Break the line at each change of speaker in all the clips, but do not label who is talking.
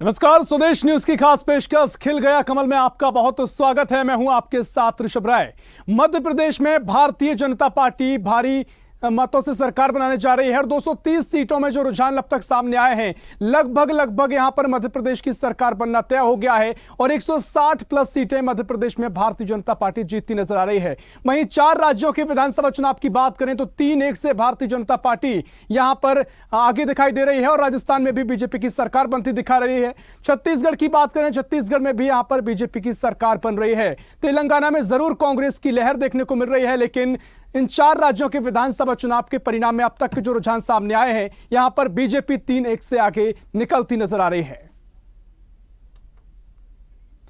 नमस्कार, स्वदेश न्यूज की खास पेशकश खिल गया कमल में आपका बहुत स्वागत है। मैं हूं आपके साथ ऋषभ राय। मध्य प्रदेश में भारतीय जनता पार्टी भारी मतों से सरकार बनाने जा रही है और 230 सीटों में जो रुझान अब तक सामने आए हैं, लगभग यहां पर मध्य प्रदेश की सरकार बनना तय हो गया है और 160 प्लस सीटें मध्य प्रदेश में भारतीय जनता पार्टी जीतती नजर आ रही है। वहीं 4 राज्यों के विधानसभा चुनाव की बात करें तो 3-1 से भारतीय जनता पार्टी यहां पर आगे दिखाई दे रही है और राजस्थान में भी बीजेपी की सरकार बनती दिखा रही है। छत्तीसगढ़ की बात करें, छत्तीसगढ़ में भी यहां पर बीजेपी की सरकार बन रही है। तेलंगाना में जरूर कांग्रेस की लहर देखने को मिल रही है, लेकिन इन 4 राज्यों के विधानसभा चुनाव के परिणाम में अब तक के जो रुझान सामने आए हैं, यहां पर बीजेपी 3-1 से आगे निकलती नजर आ रही है।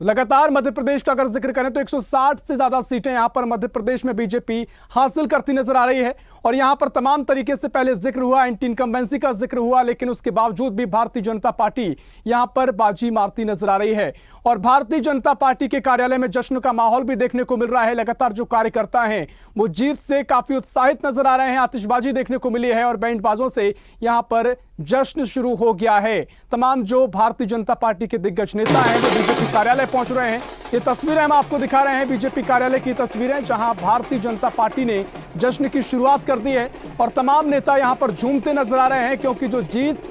तो लगातार मध्य प्रदेश का अगर जिक्र करें तो 160 से ज्यादा सीटें यहां पर मध्य प्रदेश में बीजेपी हासिल करती नजर आ रही है और यहां पर तमाम तरीके से पहले जिक्र हुआ, एंटी इनकम्बेंसी का जिक्र हुआ, लेकिन उसके बावजूद भी भारतीय जनता पार्टी यहां पर बाजी मारती नजर आ रही है और भारतीय जनता पार्टी के कार्यालय में जश्न का माहौल भी देखने को मिल रहा है। लगातार जो कार्यकर्ता हैं वो जीत से काफी उत्साहित नजर आ रहे हैं। आतिशबाजी देखने को मिली है और बैंडबाजों से यहां पर जश्न शुरू हो गया है। तमाम जो भारतीय जनता पार्टी के दिग्गज नेता हैं वो बीजेपी कार्यालय पहुंच रहे हैं। ये तस्वीरें हम आपको दिखा रहे हैं, बीजेपी कार्यालय की तस्वीरें, जहां भारतीय जनता पार्टी ने जश्न की शुरुआत कर दी है और तमाम नेता यहां पर झूमते नजर आ रहे हैं, क्योंकि जो जीत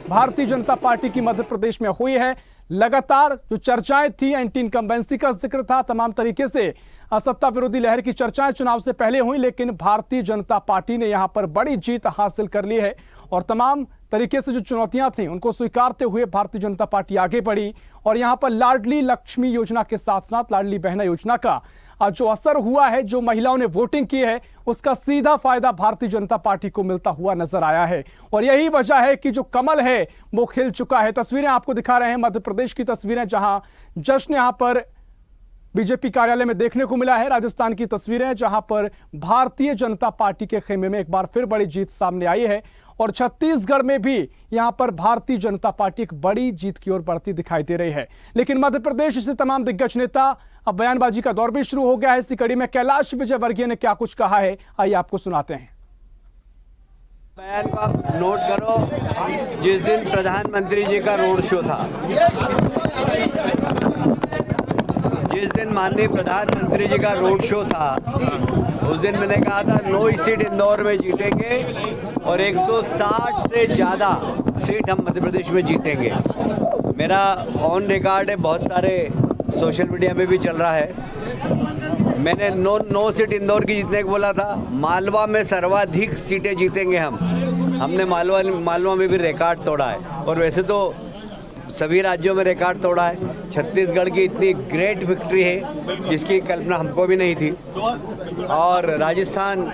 भारतीय जनता पार्टी की मध्य प्रदेश में हुई है, लगातार जो चर्चाएं थी, एंटी इनकम्बेंसी का जिक्र था, तमाम तरीके से सत्ता विरोधी लहर की चर्चाएं चुनाव से पहले हुई, लेकिन भारतीय जनता पार्टी ने यहां पर बड़ी जीत हासिल कर ली है और तमाम तरीके से जो चुनौतियां थी उनको स्वीकारते हुए भारतीय जनता पार्टी आगे बढ़ी और यहां पर लाडली लक्ष्मी योजना के साथ साथ लाडली बहना योजना का जो असर हुआ है, जो महिलाओं ने वोटिंग की है, उसका सीधा फायदा भारतीय जनता पार्टी को मिलता हुआ नजर आया है और यही वजह है कि जो कमल है वो खिल चुका है। तस्वीरें आपको दिखा रहे हैं, मध्य प्रदेश की तस्वीरें, जहां जश्न यहां पर बीजेपी कार्यालय में देखने को मिला है। राजस्थान की तस्वीरें, जहां पर भारतीय जनता पार्टी के खेमे में एक बार फिर बड़ी जीत सामने आई है और छत्तीसगढ़ में भी यहां पर भारतीय जनता पार्टी एक बड़ी जीत की ओर बढ़ती दिखाई दे रही है। लेकिन मध्य प्रदेश से तमाम दिग्गज नेता, अब बयानबाजी का दौर भी शुरू हो गया है। इसी कड़ी में कैलाश विजयवर्गीय ने क्या कुछ कहा है, आइए आपको सुनाते हैं।
बयान को आप नोट करो। जिस दिन प्रधानमंत्री जी का रोड शो था, जिस दिन माननीय प्रधानमंत्री जी का रोड शो था, उस दिन मैंने कहा था 9 सीट इंदौर में जीतेंगे और 160 से ज़्यादा सीट हम मध्य प्रदेश में जीतेंगे। मेरा ऑन रिकॉर्ड है, बहुत सारे सोशल मीडिया में भी चल रहा है। मैंने 9 सीट इंदौर की जीतने को बोला था। मालवा में सर्वाधिक सीटें जीतेंगे हमने मालवा में भी रिकॉर्ड तोड़ा है और वैसे तो सभी राज्यों में रिकॉर्ड तोड़ा है। छत्तीसगढ़ की इतनी ग्रेट विक्ट्री है जिसकी कल्पना हमको भी नहीं थी और राजस्थान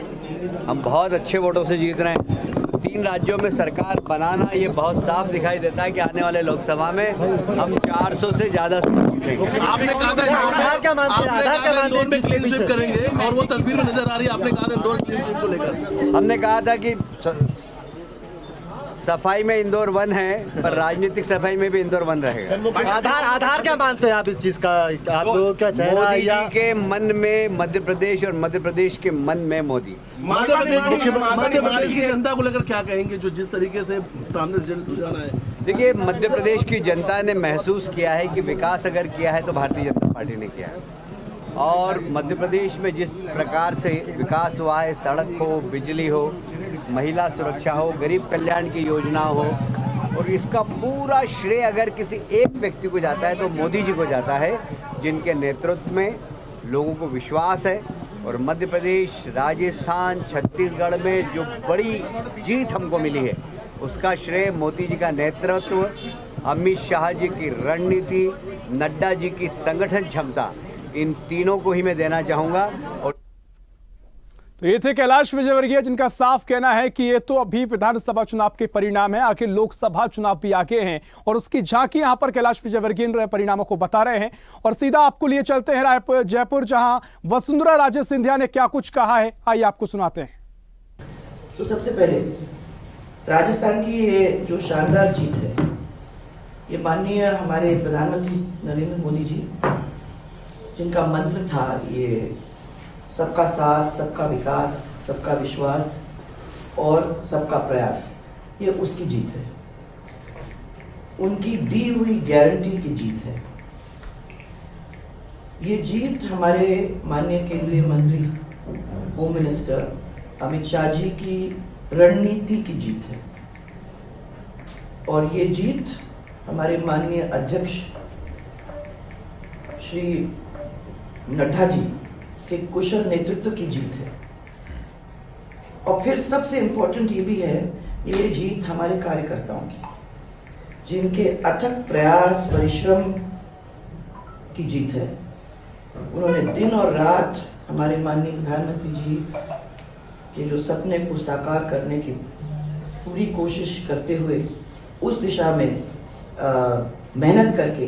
हम बहुत अच्छे वोटों से जीत रहे हैं। 3 राज्यों में सरकार बनाना, ये बहुत साफ दिखाई देता है कि आने वाले लोकसभा में हम 400 से ज़्यादा जीतेंगे।
आपने कहा था आधार क्या मानते हैं, इंदौर में क्लीन स्वीप करेंगे और वो तस्वीर में नजर आ रही है। आपने कहा था इंदौर क्लीन स्वीप को लेकर,
हमने कहा था कि सफाई में इंदौर 1 है, पर राजनीतिक सफाई में भी इंदौर 1 रहेगा।
आधार क्या मानते हैं आप इस चीज का? आप लोगों क्या
मोदी जी के मन में मध्य प्रदेश और मध्य प्रदेश के मन में मोदी।
मध्य प्रदेश की जनता को लेकर क्या कहेंगे, जो जिस तरीके से सामने जाना है?
देखिए, मध्य प्रदेश की जनता ने महसूस किया है कि विकास अगर किया है तो भारतीय जनता पार्टी ने किया है और मध्य प्रदेश में जिस प्रकार से विकास हुआ है, सड़क हो, बिजली हो, महिला सुरक्षा हो, गरीब कल्याण की योजना हो, और इसका पूरा श्रेय अगर किसी एक व्यक्ति को जाता है तो मोदी जी को जाता है, जिनके नेतृत्व में लोगों को विश्वास है। और मध्य प्रदेश, राजस्थान, छत्तीसगढ़ में जो बड़ी जीत हमको मिली है उसका श्रेय मोदी जी का नेतृत्व, अमित शाह जी की रणनीति, नड्डा जी की संगठन क्षमता, इन तीनों को ही मैं देना चाहूँगा। और
तो ये थे कैलाश विजयवर्गीय, जिनका साफ कहना है कि ये तो अभी विधानसभा चुनाव के परिणाम है, आखिर लोकसभा चुनाव भी आगे हैं और उसकी झांकी यहां पर कैलाश विजयवर्गीय परिणामों को बता रहे हैं। और सीधा आपको लिए चलते हैं रायपुर, जयपुर, जहां वसुंधरा राजे सिंधिया ने क्या कुछ कहा है, आइए आपको सुनाते हैं।
तो सबसे पहले राजस्थान की ये जो शानदार जीत है, ये माननीय हमारे प्रधानमंत्री नरेंद्र मोदी जी, जिनका मंत्र था ये सबका साथ, सबका विकास, सबका विश्वास और सबका प्रयास, ये उसकी जीत है। उनकी दी हुई गारंटी की जीत है। ये जीत हमारे माननीय केंद्रीय मंत्री होम मिनिस्टर अमित शाह जी की रणनीति की जीत है और ये जीत हमारे माननीय अध्यक्ष श्री नड्डा जी के कुशल नेतृत्व की जीत है। और फिर सबसे इंपॉर्टेंट ये भी है, ये जीत हमारे कार्यकर्ताओं की, जिनके अथक प्रयास परिश्रम की जीत है। उन्होंने दिन और रात हमारे माननीय प्रधानमंत्री जी के जो सपने को साकार करने की पूरी कोशिश करते हुए उस दिशा में मेहनत करके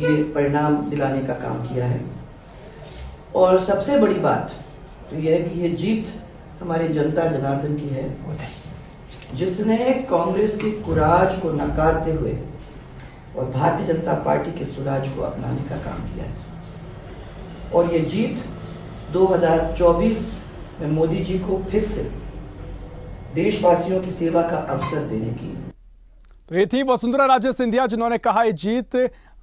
ये परिणाम दिलाने का काम किया है। और सबसे बड़ी बात तो यह है कि ये जीत हमारे जनता जनार्दन की है, जिसने कांग्रेस के कुराज को नकारते हुए और भारतीय जनता पार्टी के सुराज को अपनाने का काम किया है। और ये जीत 2024 में मोदी जी को फिर से देशवासियों की सेवा का अवसर देने की।
तो ये थी वसुंधरा राजे सिंधिया, जिन्होंने कहा ये जीत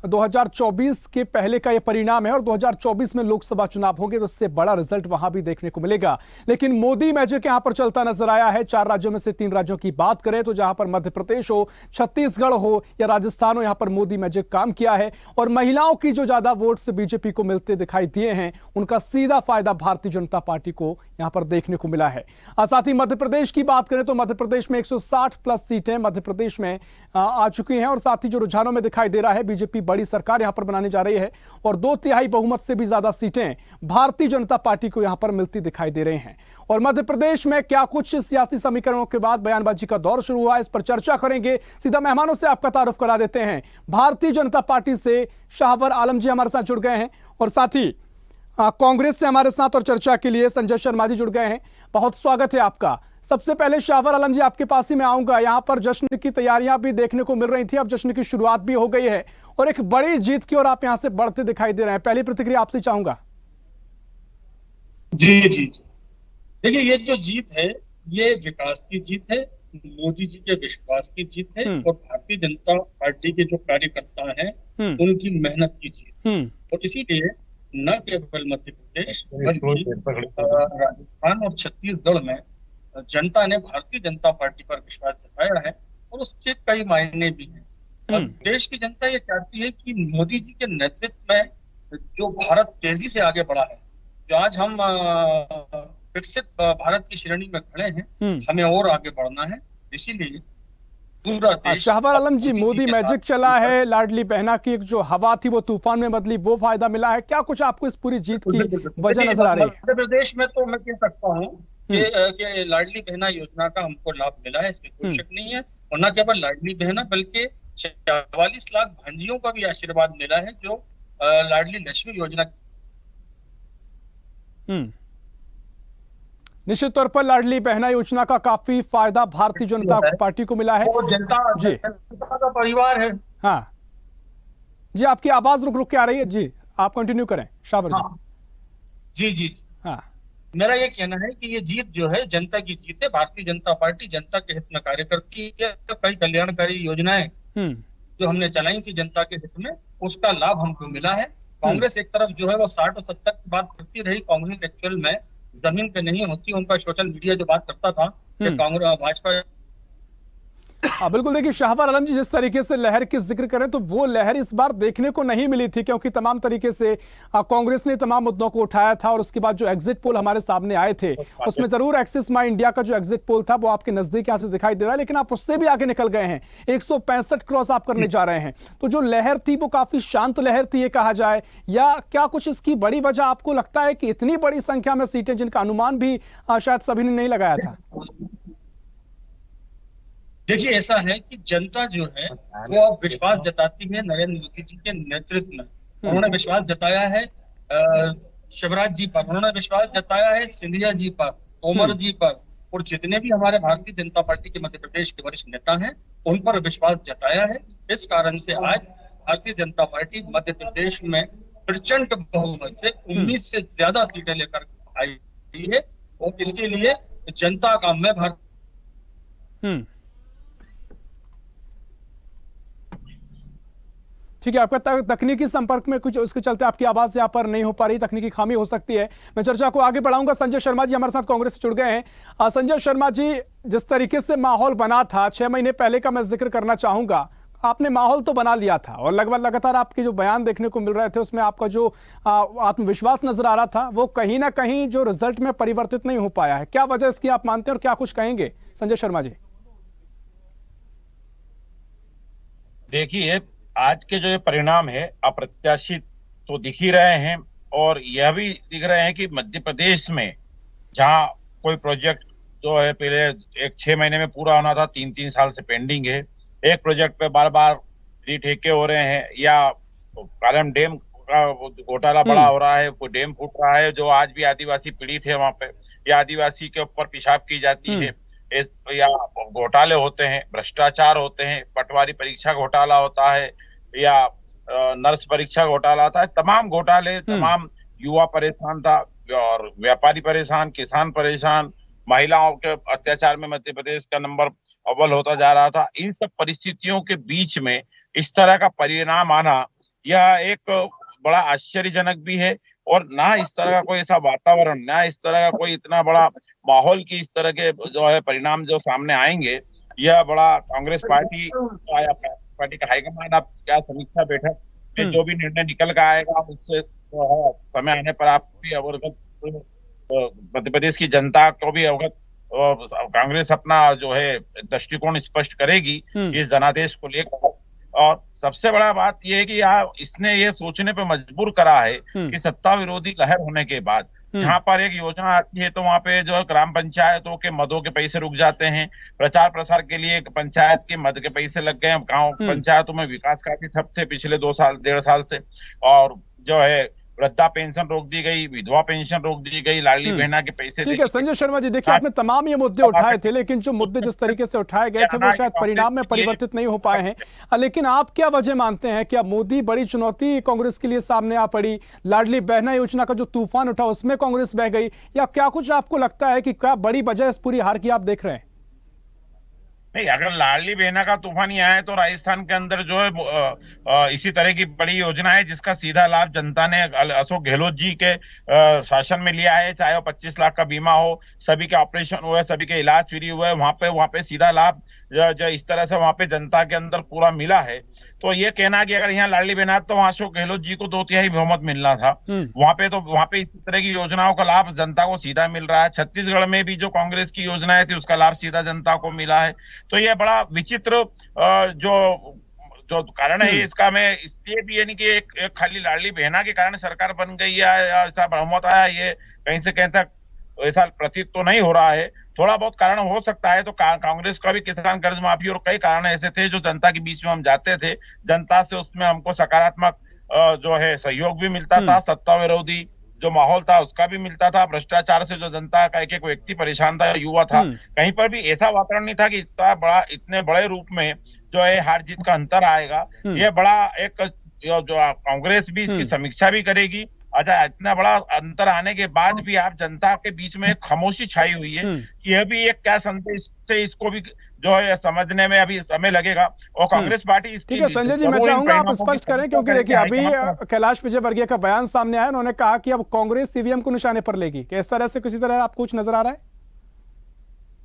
2024 के पहले का ये परिणाम है और 2024 में लोकसभा चुनाव होंगे तो इससे बड़ा रिजल्ट वहां भी देखने को मिलेगा। लेकिन मोदी मैजिक यहां पर चलता नजर आया है। 4 राज्यों में से 3 राज्यों की बात करें तो जहां पर मध्य प्रदेश हो, छत्तीसगढ़ हो या राजस्थान हो, यहां पर मोदी मैजिक काम किया है और महिलाओं की जो ज्यादा वोट से बीजेपी को मिलते दिखाई दिए हैं, उनका सीधा फायदा भारतीय जनता पार्टी को यहां पर देखने को मिला है। साथ ही मध्य प्रदेश की बात करें तो मध्य प्रदेश में 160 प्लस सीटें मध्य प्रदेश में आ चुकी हैं और साथ ही जो रुझानों में दिखाई दे रहा है, बीजेपी बड़ी सरकार यहां पर बनाने जा रही है और 2/3 बहुमत से भी ज्यादा सीटें भारतीय जनता पार्टी को यहां पर मिलती दिखाई दे रही हैं। और मध्य प्रदेश में क्या कुछ सियासी समीकरणों के बाद बयानबाजी का दौर शुरू हुआ, इस पर चर्चा करेंगे। सीधा मेहमानों से आपका तारुफ करा देते हैं। भारतीय जनता पार्टी से शाहवर आलम जी हमारे साथ जुड़ गए हैं और साथ ही कांग्रेस से हमारे साथ और चर्चा के लिए संजय शर्मा जी जुड़ गए हैं। बहुत स्वागत है आपका। सबसे पहले शाहवर आलम जी, आपके पास ही मैं आऊंगा। यहां पर जश्न की तैयारियां भी देखने को मिल रही थी, अब जश्न की शुरुआत भी हो गई है और एक बड़ी जीत की ओर आप यहां से बढ़ते दिखाई दे रहे हैं। पहली प्रतिक्रिया आपसे चाहूंगा।
जी जी जी, देखिए ये जो जीत है ये विकास की जीत है, मोदी जी के विश्वास की जीत है और भारतीय जनता पार्टी के जो कार्यकर्ता हैं उनकी मेहनत की जीत। और इसीलिए न केवल मध्य प्रदेश बल्कि राजस्थान और छत्तीसगढ़ में जनता ने भारतीय जनता पार्टी पर विश्वास जताया है और उसके कई मायने भी हैं। देश की जनता ये चाहती है कि मोदी जी के नेतृत्व में जो भारत तेजी से आगे बढ़ा है, जो आज हम विकसित भारत की श्रेणी में खड़े हैं, हमें और आगे बढ़ना है। इसीलिए
शाहवर आलम जी, मोदी मैजिक चला है, लाडली बहना की एक जो हवा थी वो तूफान में बदली, वो फायदा मिला है। क्या कुछ आपको इस पूरी जीत की वजह नजर आ रही है?
मध्य प्रदेश में तो मैं कह सकता हूँ कि लाडली बहना योजना का हमको लाभ मिला है, इसमें कोई शक नहीं है। और न केवल लाडली बहना बल्कि 44 लाख भांजियों का भी आशीर्वाद मिला है जो लाडली लक्ष्मी योजना।
निश्चित तौर पर लाडली बहना योजना का काफी फायदा भारतीय जनता पार्टी को मिला है।
जनता का परिवार है।
हाँ जी, आपकी आवाज रुक रुक के आ रही है। जी आप कंटिन्यू करें शाहवर जी।
जी।
हाँ,
मेरा ये कहना है कि ये जीत जो है जनता की जीत है। भारतीय जनता पार्टी जनता के हित में कार्य करती है। कई कल्याणकारी योजनाएं जो हमने चलाई थी जनता के हित में, उसका लाभ हमको मिला है। कांग्रेस एक तरफ जो है वो 60 और 70 की बात करती रही, कांग्रेस एक्चुअल में जमीन पे नहीं होती। उनका सोशल मीडिया जो बात करता था कि कांग्रेस भाजपा।
बिल्कुल, देखिए शाहवर आलम जी, जिस तरीके से लहर की जिक्र करें तो वो लहर इस बार देखने को नहीं मिली थी, क्योंकि तमाम तरीके से कांग्रेस ने तमाम मुद्दों को उठाया था और उसके बाद जो एग्जिट पोल हमारे सामने आए थे उसमें जरूर एक्सिस माई इंडिया का जो एग्जिट पोल था वो आपके नजदीक यहाँ से दिखाई दे रहा है, लेकिन आप उससे भी आगे निकल गए हैं। 165 क्रॉस आप करने जा रहे हैं। तो जो लहर थी वो काफी शांत लहर थी ये कहा जाए, या क्या कुछ इसकी बड़ी वजह आपको लगता है कि इतनी बड़ी संख्या में सीटें जिनका अनुमान भी शायद सभी ने नहीं लगाया था?
देखिए ऐसा है कि जनता जो है वो अब विश्वास जताती है नरेंद्र मोदी जी के नेतृत्व में। उन्होंने विश्वास जताया है शिवराज जी पर, उन्होंने विश्वास जताया है सिंधिया जी पर, तोमर जी पर, और जितने भी हमारे भारतीय जनता पार्टी के मध्य प्रदेश के वरिष्ठ नेता हैं उन पर विश्वास जताया है। इस कारण से आज भारतीय जनता पार्टी मध्य प्रदेश में प्रचंड बहुमत से 19 से ज्यादा सीटें लेकर आई है और इसके लिए जनता का मैं
ठीक है, आपका तकनीकी संपर्क में कुछ उसके चलते आपकी आवाज यहाँ पर नहीं हो पा रही, तकनीकी खामी हो सकती है। मैं चर्चा को आगे बढ़ाऊंगा। संजय शर्मा जी हमारे साथ कांग्रेस से जुड़ गए हैं। संजय शर्मा जी, जिस तरीके से माहौल बना था 6 महीने पहले का मैं जिक्र करना चाहूंगा, आपने माहौल तो बना लिया था और लगभग लगातार आपके जो बयान देखने को मिल रहे थे उसमें आपका जो आत्मविश्वास नजर आ रहा था वो कहीं ना कहीं जो रिजल्ट में परिवर्तित नहीं हो पाया है। क्या वजह इसकी आप मानते हैं और क्या कुछ कहेंगे संजय शर्मा जी?
देखिए, आज के जो ये परिणाम है अप्रत्याशित तो दिख ही रहे हैं और यह भी दिख रहे हैं कि मध्य प्रदेश में जहां कोई प्रोजेक्ट जो है पहले 6 महीने में पूरा होना था 3-3 साल से पेंडिंग है, एक प्रोजेक्ट पे बार बार रिठेके हो रहे हैं या कालम डैम का घोटाला बड़ा हो रहा है, कोई डैम फूट रहा है जो आज भी आदिवासी पीड़ित है वहां पे, या आदिवासी के ऊपर पेशाब की जाती है, या घोटाले होते हैं, भ्रष्टाचार होते हैं, पटवारी परीक्षा घोटाला होता है या नर्स परीक्षा घोटाला होता है। तमाम घोटाले, तमाम युवा परेशान था और व्यापारी परेशान, किसान परेशान, महिलाओं के अत्याचार में मध्य प्रदेश का नंबर अव्वल होता जा रहा था। इन सब परिस्थितियों के बीच में इस तरह का परिणाम आना यह एक बड़ा आश्चर्यजनक भी है और ना इस तरह का कोई ऐसा वातावरण, ना इस तरह का कोई इतना बड़ा माहौल की इस तरह के जो है परिणाम जो सामने आएंगे, यह बड़ा कांग्रेस पार्टी का हाईकमान आप क्या समीक्षा बैठक में जो भी निर्णय निकल कर आएगा उससे समय आने पर आप भी अवगत, मध्य प्रदेश की जनता को भी अवगत, कांग्रेस अपना जो है दृष्टिकोण स्पष्ट करेगी इस जनादेश को लेकर। और सबसे बड़ा बात यह है कि इसने ये सोचने पे मजबूर करा है कि सत्ता विरोधी लहर होने के बाद जहां पर एक योजना आती है तो वहां पे जो ग्राम पंचायतों के मदों के पैसे रुक जाते हैं, प्रचार प्रसार के लिए पंचायत के मद के पैसे लग गए, गांव पंचायतों में विकास कार्य ठप थे पिछले 1.5 साल से, और जो है वृद्धा पेंशन रोक दी गई, विधवा पेंशन रोक दी गई, लाडली बहना के पैसे।
ठीक है संजय शर्मा जी, देखिए आपने तमाम ये मुद्दे उठाए थे, लेकिन जो मुद्दे जिस तरीके से उठाए गए थे वो शायद परिणाम में परिवर्तित नहीं हो पाए हैं। लेकिन आप क्या वजह मानते हैं? क्या मोदी बड़ी चुनौती कांग्रेस के लिए सामने आ पड़ी? लाडली बहना योजना का जो तूफान उठा उसमें कांग्रेस बह गई, या क्या कुछ आपको लगता है कि क्या बड़ी वजह इस पूरी हार की आप देख रहे हैं?
नहीं, अगर लाडली बहना का तूफान ही आए तो राजस्थान के अंदर जो है इसी तरह की बड़ी योजना है जिसका सीधा लाभ जनता ने अशोक गहलोत जी के शासन में लिया है, चाहे वो 25 लाख का बीमा हो, सभी के ऑपरेशन हुए, सभी के इलाज फ्री हुए, वहां पे सीधा लाभ जो इस तरह से वहां पे जनता के अंदर पूरा मिला है। तो ये कहना कि अगर यहाँ लाडली बहना तो वहां अशोक गहलोत जी को 2/3 बहुमत मिलना था, वहां पे इस तरह की योजनाओं का लाभ जनता को सीधा मिल रहा है। छत्तीसगढ़ में भी जो कांग्रेस की योजनाएं थी उसका लाभ सीधा जनता को मिला है। तो ये बड़ा विचित्र जो कारण है इसका, मैं इसलिए भी यानी कि एक खाली लाडली बहना के कारण सरकार बन गई है या ऐसा बहुमत आया, ये कहीं से कहीं तक ऐसा प्रतीत तो नहीं हो रहा है। थोड़ा बहुत कारण हो सकता है, तो कांग्रेस का भी किसान कर्ज माफी और कई कारण ऐसे थे जो जनता के बीच में हम जाते थे, जनता से उसमें हमको सकारात्मक जो है सहयोग भी मिलता था, सत्ता विरोधी जो माहौल था उसका भी मिलता था, भ्रष्टाचार से जो जनता का एक व्यक्ति परेशान था, युवा था, कहीं पर भी ऐसा वातावरण नहीं था कि इतने बड़े रूप में जो है हार जीत का अंतर आएगा। ये बड़ा एक जो कांग्रेस भी इसकी समीक्षा भी करेगी। अच्छा, इतना बड़ा अंतर आने के बाद भी आप जनता के बीच में खामोशी छाई हुई है, यह भी एक क्या संदेश से इसको भी जो है समझने में अभी समय लगेगा। और कांग्रेस पार्टी
ठीक है संजय जी, मैं चाहूंगा आप स्पष्ट करें, क्योंकि देखिए अभी कैलाश विजयवर्गीय का बयान सामने आया, उन्होंने कहा कि अब कांग्रेस ईवीएम को निशाने पर लेगी। क्या इस तरह से किसी तरह आपको कुछ नजर आ रहा है?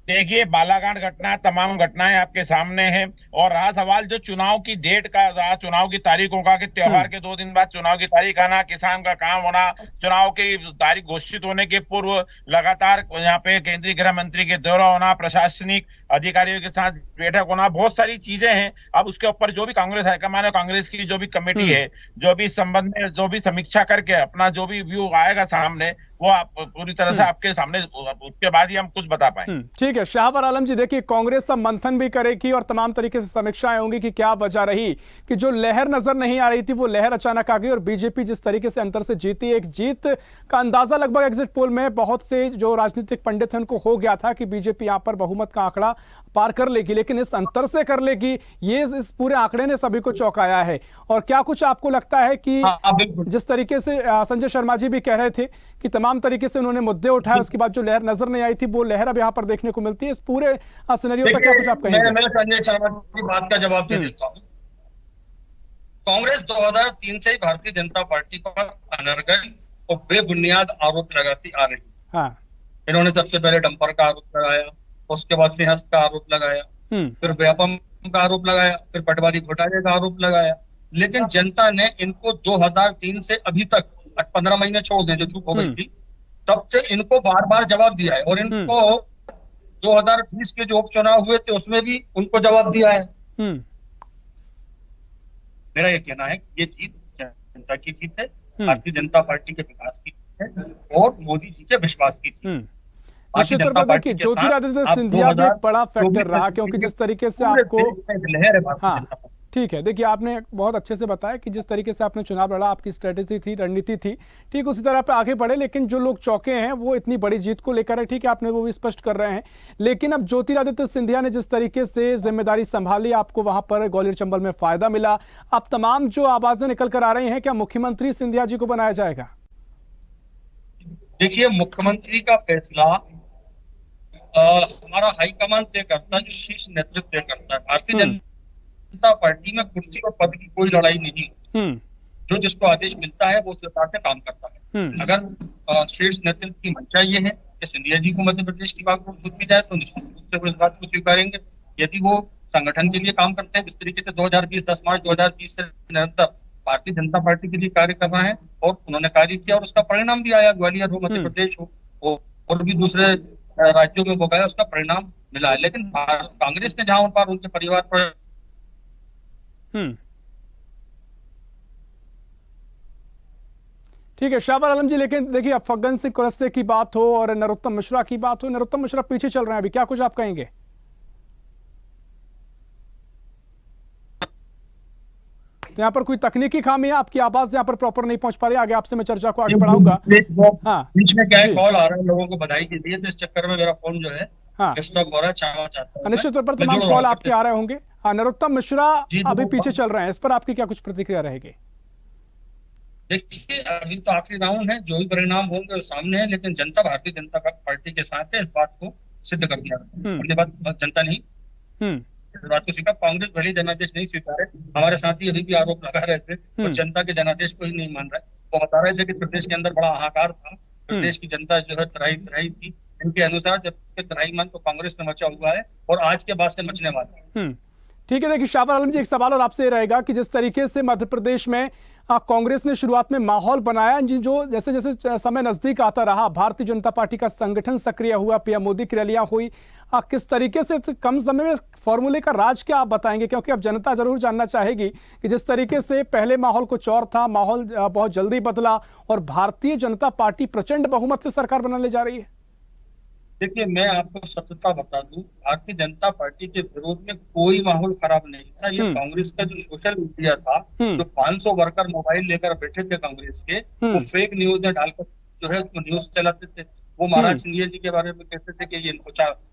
देखिए, बालाघाट घटना, तमाम घटनाएं आपके सामने हैं और रहा सवाल जो चुनाव की डेट का, चुनाव की तारीखों का, कि त्योहार के 2 दिन बाद चुनाव की तारीख आना, किसान का काम होना, चुनाव की तारीख घोषित होने के पूर्व लगातार यहाँ पे केंद्रीय गृह मंत्री के दौरा होना, प्रशासनिक अधिकारियों के साथ बैठक होना, बहुत सारी चीजें हैं। अब उसके ऊपर जो भी कांग्रेस हाईकमान है, कांग्रेस की जो भी कमेटी है, जो भी इस संबंध में जो भी समीक्षा करके अपना जो भी व्यू आएगा सामने, वो आप पूरी तरह से आपके सामने, उसके बाद ही हम कुछ बता पाएंगे।
ठीक है शाहवर आलम जी, देखिए कांग्रेस सब मंथन भी करेगी और तमाम तरीके से समीक्षाएं होंगी कि क्या वजह रही कि जो लहर नजर नहीं आ रही थी वो लहर अचानक आ गई और बीजेपी जिस तरीके से अंतर से जीती, एक जीत का अंदाजा लगभग एग्जिट पोल में बहुत से जो राजनीतिक पंडित हैं उनको हो गया था कि बीजेपी यहां पर बहुमत का आंकड़ा पार कर लेगी, लेकिन इस अंतर से कर लेगी, ये इस पूरे आंकड़े ने सभी को चौंकाया है। और क्या कुछ आपको लगता है कि जिस तरीके से संजय शर्मा जी भी कह रहे थे कि तमाम तरीके से उन्होंने मुद्दे उठाए, उसके बाद जो लहर नजर नहीं आई थी वो लहर अब यहाँ पर देखने को मिलती है, इस पूरे सिनेरियो पर क्या कुछ आप कहेंगे?
मैं संजय शर्मा की बात का जवाब दे देता हूँ। कांग्रेस 2003 से ही भारतीय जनता पार्टी पर अनर्गल और बेबुनियाद आरोप लगाती आ रही है।
हाँ।
इन्होंने सबसे पहले डंपर का आरोप लगाया, उसके बाद सिंहस्थ का आरोप लगाया, फिर व्यापम का आरोप लगाया, फिर पटवारी घोटाले का आरोप लगाया। लेकिन जनता ने इनको 2003 से अभी तक 15 महीने छोड़ दें जो चुप हो गई थी, तब से इनको बार बार जवाब दिया है। और इनको 2020 के जो उपचुनाव हुए थे उसमें भी उनको जवाब दिया है। मेरा ये कहना है कि ये जीत जनता की जीत है, भारतीय जनता पार्टी के विकास की जीत है और मोदी जी के विश्वास की जीत है।
निश्चित तौर पर देखिए ज्योतिरादित्य सिंधिया भी एक बड़ा फैक्टर रहा, क्योंकि जिस तरीके से आपको, हाँ ठीक है, देखिए आपने बहुत अच्छे से बताया कि जिस तरीके से आपने चुनाव लड़ा, आपकी स्ट्रेटेजी थी, रणनीति थी, ठीक उसी तरह पे आगे बढ़े। लेकिन जो लोग चौंके हैं वो इतनी बड़ी जीत को लेकर है, ठीक है, आपने वो भी स्पष्ट कर रहे हैं। लेकिन अब ज्योतिरादित्य सिंधिया ने जिस तरीके से जिम्मेदारी संभाली, आपको वहां पर ग्वालियर चंबल में फायदा मिला। अब तमाम जो आवाजें निकल कर आ रही हैं, क्या मुख्यमंत्री सिंधिया जी को बनाया जाएगा?
देखिए, मुख्यमंत्री का फैसला हमारा हाईकमान तय करता है, जो शीर्ष नेतृत्व तय करता है। भारतीय जनता पार्टी में कुर्सी और पद की कोई लड़ाई नहीं, जो जिसको आदेश मिलता है वो उस हिसाब से काम करता है। अगर शीर्ष नेतृत्व की मंशा ये है कि सिंधिया जी को मध्य प्रदेश की बात पूछी जाए तो निश्चित रूप से वो इस बात को स्वीकारेंगे। यदि वो संगठन के लिए काम करते हैं, जिस तरीके से 10 मार्च 2020 से निरंतर भारतीय जनता पार्टी के लिए कार्य कर रहे हैं और उन्होंने कार्य किया और उसका परिणाम भी आया, ग्वालियर हो, मध्य प्रदेश हो और भी दूसरे राज्यों में वो गया, उसका परिणाम मिला है। लेकिन कांग्रेस ने जहां पर उनके परिवार पर
ठीक है शाहबाज आलम जी, लेकिन देखिए अब फग्गन सिंह कुलस्ते की बात हो और नरोत्तम मिश्रा की बात हो, नरोत्तम मिश्रा पीछे चल रहे हैं अभी, क्या कुछ आप कहेंगे? तो यहाँ पर कोई तकनीकी खामी है, आपकी आवाज यहाँ पर प्रॉपर नहीं पहुंच पा रही। आगे आपसे मैं चर्चा को आगे बढ़ाऊंगा।
हाँ, बीच में क्या है, कॉल आ रहा है लोगों को बधाई के लिए, तो इस चक्कर में मेरा फोन जो है डिस्टर्ब हो रहा है, क्षमा चाहता हूं।
निश्चित तौर पर तमाम कॉल आपके आ रहे होंगे। नरोत्तम मिश्रा अभी पीछे चल रहे हैं, इस पर आपकी क्या कुछ प्रतिक्रिया रहेगी?
देखिए, अभी तो आखिरी राउंड है, जो भी परिणाम होंगे वो सामने है, लेकिन जनता भारतीय जनता पार्टी के साथ है, इस बात को सिद्ध कर दिया। अपनी बात जनता नहीं, इस बात को स्वीकार, कांग्रेस भले जनादेश नहीं स्वीकारे, हमारे साथी अभी भी आरोप लगा रहे थे, वो जनता के जनादेश को ही नहीं मान रहे। वो बता रहे थे कि प्रदेश के अंदर बड़ा हाहाकार था, प्रदेश की जनता जो है त्राही थी। इनके अनुसार जब त्राही मन तो कांग्रेस में मचा हुआ है और आज के बाद से मचने वाला है।
ठीक है, देखिए शाहबाज आलम जी, एक सवाल और आपसे रहेगा कि जिस तरीके से मध्य प्रदेश में कांग्रेस ने शुरुआत में माहौल बनाया, जो जैसे जैसे समय नजदीक आता रहा, भारतीय जनता पार्टी का संगठन सक्रिय हुआ, पीएम मोदी की रैलियां हुई, किस तरीके से कम समय में फॉर्मूले का राज क्या आप बताएंगे? क्योंकि अब जनता जरूर जानना चाहेगी कि जिस तरीके से पहले माहौल कुछ और था, माहौल बहुत जल्दी बदला और भारतीय जनता पार्टी प्रचंड बहुमत से सरकार बनाने जा रही है।
देखिए, मैं आपको सत्यता बता दूं, भारतीय जनता पार्टी के विरोध में कोई माहौल खराब नहीं था। ये कांग्रेस का जो सोशल मीडिया था, जो 500 वर्कर मोबाइल लेकर बैठे थे कांग्रेस के, वो फेक न्यूज में डालकर जो है न्यूज चलाते थे। वो महाराज सिंधिया जी के बारे में कहते थे कि ये इनको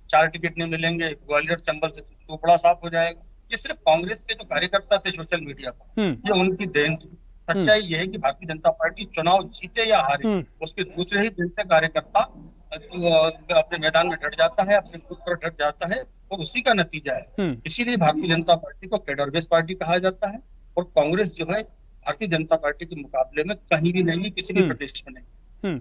4 टिकट नहीं मिलेंगे, ग्वालियर चंबल से टुकड़ा साफ हो जाएगा। ये सिर्फ कांग्रेस के जो कार्यकर्ता थे सोशल मीडिया पर, ये उनकी देन थी। सच्चाई ये है कि भारतीय जनता पार्टी चुनाव जीते या हारे, उसके दूसरे ही दिन से कार्यकर्ता अपने मैदान में डट जाता है, अपने खुद पर डट जाता है और उसी का नतीजा है। इसीलिए भारतीय जनता पार्टी को कैडर बेस पार्टी कहा जाता है और कांग्रेस जो है भारतीय जनता पार्टी के मुकाबले में कहीं भी नहीं है, किसी भी प्रदेश में नहीं।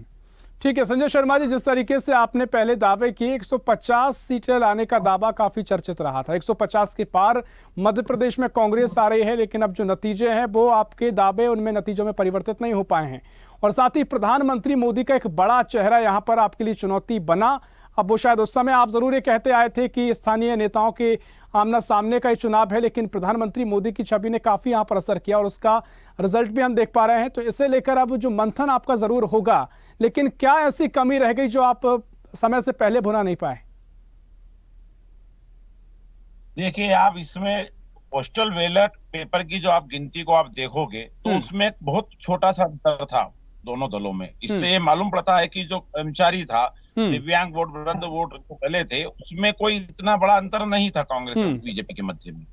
ठीक है संजय शर्मा जी, जिस तरीके से आपने पहले दावे किए 150 सीटें लाने का दावा काफी चर्चित रहा था, 150 के पार मध्य प्रदेश में कांग्रेस आ रही है, लेकिन अब जो नतीजे हैं वो आपके दावे उनमें नतीजों में परिवर्तित नहीं हो पाए हैं और साथ ही प्रधानमंत्री मोदी का एक बड़ा चेहरा यहां पर आपके लिए चुनौती बना। अब वो शायद उस समय आप जरूर ये कहते आए थे कि स्थानीय नेताओं के आमना सामने का ये चुनाव है, लेकिन प्रधानमंत्री मोदी की छवि ने काफी यहां पर असर किया और उसका रिजल्ट भी हम देख पा रहे हैं। तो इसे लेकर अब जो मंथन आपका जरूर होगा, लेकिन क्या ऐसी कमी रह गई जो आप समय से पहले भुना नहीं पाए?
देखिए, आप इसमें पोस्टल बैलेट पेपर की जो आप गिनती को आप देखोगे तो उसमें बहुत छोटा सा अंतर था दोनों दलों में। इससे ये मालूम पड़ता है कि जो कर्मचारी था, दिव्यांग वोट, वृद्ध वोट जो पहले थे, उसमें कोई इतना बड़ा अंतर नहीं था कांग्रेस और बीजेपी के मध्य में।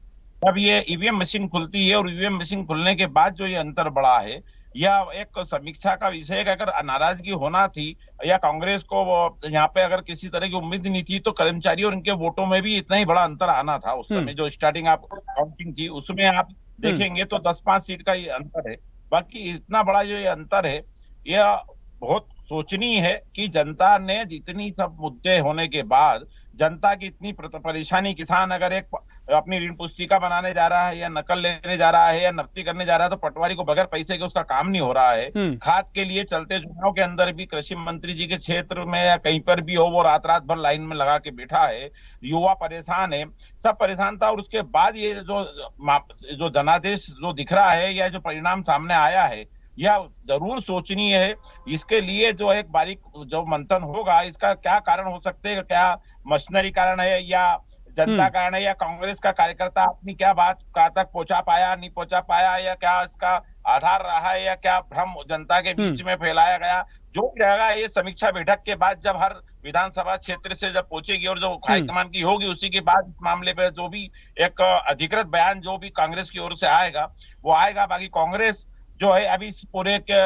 अब ये ईवीएम मशीन खुलती है और ईवीएम मशीन खुलने के बाद जो ये अंतर बढ़ा है, या एक समीक्षा का विषय है कि अगर नाराजगी होना थी या कांग्रेस को यहाँ पे अगर किसी तरह की उम्मीद नहीं थी, तो कर्मचारी और इनके वोटों में भी इतना ही बड़ा अंतर आना था। उस समय जो स्टार्टिंग आप काउंटिंग थी उसमें आप देखेंगे तो 10-5 सीट का ये अंतर है। बाकी इतना बड़ा जो ये अंतर है, यह बहुत सोचनीय है कि जनता ने जितनी सब मुद्दे होने के बाद जनता की इतनी परेशानी, किसान अगर एक अपनी ऋण पुस्तिका बनाने जा रहा है या नकल लेने जा रहा है या नकदी करने जा रहा है तो पटवारी को बगैर पैसे के उसका काम नहीं हो रहा है। खाद के लिए चलते चुनाव के अंदर भी कृषि मंत्री जी के क्षेत्र में या कहीं पर भी हो, वो रात रात भर लाइन में लगा के बैठा है। युवा परेशान है, सब परेशान था। और उसके बाद ये जो जनादेश जो दिख रहा है या जो परिणाम सामने आया है, यह जरूर सोचनीय है। इसके लिए जो एक बारीक जो मंथन होगा, इसका क्या कारण हो सकते हैं, क्या मशीनरी कारण है या जनता कारण है या कांग्रेस का कार्यकर्ता अपनी क्या बात कहाँ तक पहुंचा पाया, नहीं पहुंचा पाया, या क्या इसका आधार रहा है या क्या भ्रम जनता के बीच में फैलाया गया, जो भी रहेगा ये समीक्षा बैठक के बाद जब हर विधानसभा क्षेत्र से जब पहुंचेगी और जो हाईकमान की होगी उसी के बाद इस मामले पे जो भी एक अधिकृत बयान जो भी कांग्रेस की ओर से आएगा वो आएगा। बाकी कांग्रेस जो है अभी इस पूरे के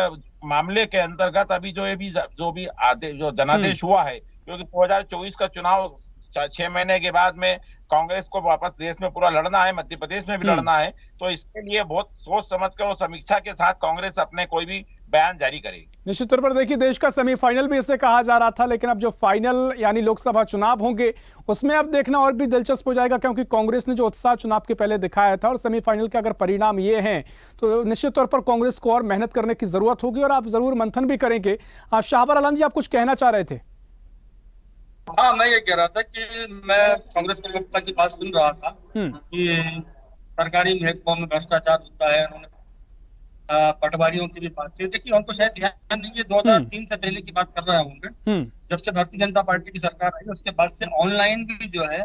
मामले के अंतर्गत अभी जो भी जो जनादेश हुआ है, क्योंकि 2024 का चुनाव 6 महीने के बाद में कांग्रेस को वापस देश में पूरा लड़ना है, मध्य प्रदेश में भी लड़ना है, तो इसके लिए बहुत सोच समझ कर और समीक्षा के साथ कांग्रेस अपने कोई भी बयान जारी करेगी।
निश्चित तौर पर देखिए, देश का सेमीफाइनल भी इसे कहा जा रहा था, लेकिन अब जो फाइनल यानी लोकसभा चुनाव होंगे उसमें अब देखना और भी दिलचस्प हो जाएगा, क्योंकि कांग्रेस ने जो उत्साह चुनाव के पहले दिखाया था और सेमीफाइनल के अगर परिणाम ये हैं तो निश्चित तौर पर कांग्रेस को और मेहनत करने की जरूरत होगी और आप जरूर मंथन भी करेंगे। शाहबार आलम जी, आप कुछ कहना चाह रहे थे?
हाँ, मैं ये कह रहा था कि मैं कांग्रेस प्रवक्ता की बात सुन रहा था कि सरकारी महकमों में भ्रष्टाचार होता है, उन्होंने पटवारियों की भी बात की। देखिए, उनको शायद ध्यान नहीं, ये 2003 से पहले की बात कर रहे होंगे। जब से भारतीय जनता पार्टी की सरकार आई उसके बाद से ऑनलाइन भी जो है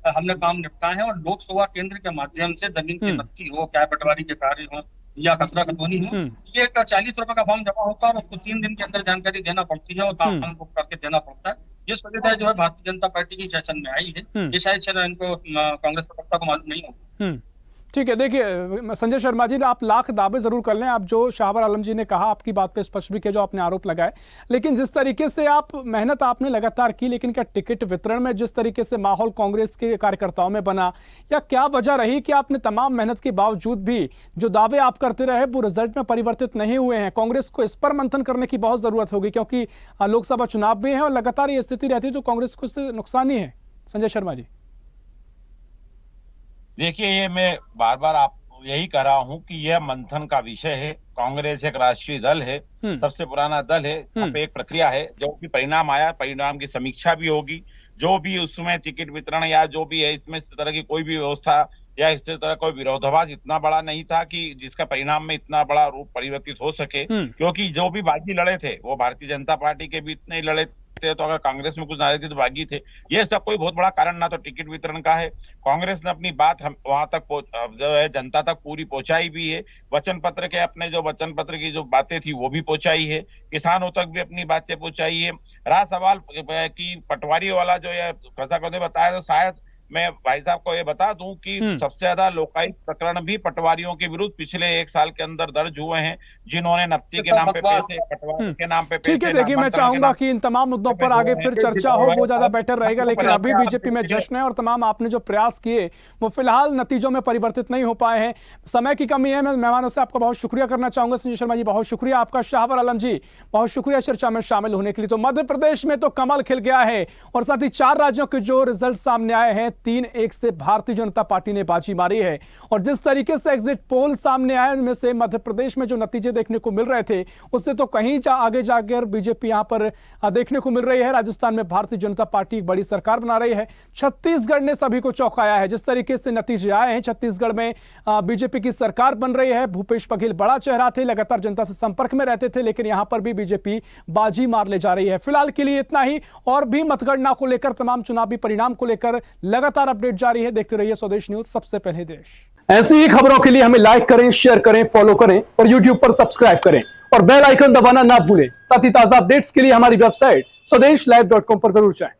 हमने काम निपटाए हैं और लोक सेवा केंद्र के माध्यम से जमीन की पट्टी हो, क्या पटवारी के कार्य हो या खसरा खतौनी हो, ये 40 रुपए का फॉर्म जमा होता है और उसको 3 दिन के अंदर जानकारी देना पड़ती है और काम बुक करके देना पड़ता है। ये सुविधा जो है भारतीय जनता पार्टी की शासन में आई है, ये शायद इनको कांग्रेस प्रवक्ता को मालूम नहीं होगा।
ठीक है, देखिए संजय शर्मा जी, आप लाख दावे जरूर कर लें, आप जो शाहबार आलम जी ने कहा आपकी बात पे स्पष्ट भी किया, जो आपने आरोप लगाए, लेकिन जिस तरीके से आप मेहनत आपने लगातार की, लेकिन क्या टिकट वितरण में जिस तरीके से माहौल कांग्रेस के कार्यकर्ताओं में बना, या क्या वजह रही कि आपने तमाम मेहनत के बावजूद भी जो दावे आप करते रहे वो रिजल्ट में परिवर्तित नहीं हुए हैं? कांग्रेस को इस पर मंथन करने की बहुत जरूरत होगी, क्योंकि लोकसभा चुनाव भी है और लगातार ये स्थिति रहती है तो कांग्रेस को इससे नुकसान ही है। संजय शर्मा जी,
देखिए, ये मैं बार बार आपको यही कह रहा हूं कि यह मंथन का विषय है। कांग्रेस एक राष्ट्रीय दल है, सबसे पुराना दल है, यहाँ पे एक प्रक्रिया है। जो भी परिणाम आया, परिणाम की समीक्षा भी होगी। जो भी उसमें टिकट वितरण या जो भी है, इसमें इस तरह की कोई भी व्यवस्था या इस तरह कोई विरोधाभास इतना बड़ा नहीं था कि जिसका परिणाम में इतना बड़ा रूप परिवर्तित हो सके। क्योंकि जो भी बागी लड़े थे वो भारतीय जनता पार्टी के भी इतने लड़े थे, तो अगर कांग्रेस में कुछ नागरिक तो बागी थे। ये सब कोई बहुत बड़ा कारण ना तो टिकट वितरण का है। कांग्रेस ने अपनी बात वहां तक जो है जनता तक पूरी पहुंचाई भी है। वचन पत्र के अपने जो वचन पत्र की जो बातें थी वो भी पहुंचाई है। किसानों तक भी अपनी बातें पहुंचाई है। रहा सवाल की पटवारी वाला जो ये खसा को बताया, तो शायद मैं भाई साहब को ये बता दूं कि सबसे ज्यादा लोकायुक्त प्रकरण भी पटवारियों के विरुद्ध पिछले 1 साल के अंदर दर्ज हुए हैं, जिन्होंने नकदी के नाम पे पैसे, पटवारी के नाम पे पैसे।
ठीक है, देखिए, मैं चाहूंगा कि इन तमाम मुद्दों पर आगे फिर चर्चा हो, वो ज्यादा बेटर रहेगा, लेकिन अभी बीजेपी में जश्न है और तमाम आपने जो प्रयास किए वो फिलहाल नतीजों में परिवर्तित नहीं हो पाए हैं। समय की कमी है, मैं मेहमानों से आपका बहुत शुक्रिया करना चाहूंगा। संजय शर्मा जी, बहुत शुक्रिया आपका। शाहबार आलम जी, बहुत शुक्रिया चर्चा में शामिल होने के लिए। तो मध्य प्रदेश में तो कमल खिल गया है और साथ ही 4 राज्यों के जो रिजल्ट सामने आए हैं, 3-1 से भारतीय जनता पार्टी ने बाजी मारी है। और जिस तरीके से एग्जिट पोल सामने आए उनमें से मध्य प्रदेश में जो नतीजे देखने को मिल रहे थे उससे तो कहीं आगे जाकर बीजेपी यहां पर देखने को मिल रही है। राजस्थान में भारतीय जनता पार्टी एक बड़ी सरकार बना रही है। छत्तीसगढ़ ने सभी को चौंकाया है, जिस तरीके से नतीजे आए हैं। छत्तीसगढ़ में बीजेपी की सरकार बन रही है। भूपेश बघेल बड़ा चेहरा थे, लगातार जनता से संपर्क में रहते थे, लेकिन यहां पर भी बीजेपी बाजी मार ले जा रही है। फिलहाल के लिए इतना ही, और भी मतगणना को लेकर, तमाम चुनावी परिणाम को लेकर लगातार अपडेट जारी है। देखते रहिए स्वदेश न्यूज, सबसे पहले देश। ऐसी ही खबरों के लिए हमें लाइक करें, शेयर करें, फॉलो करें और यूट्यूब पर सब्सक्राइब करें और बेल आइकन दबाना ना भूलें। साथ ही ताजा अपडेट्स के लिए हमारी वेबसाइट स्वदेशलाइव.com पर जरूर जाएं।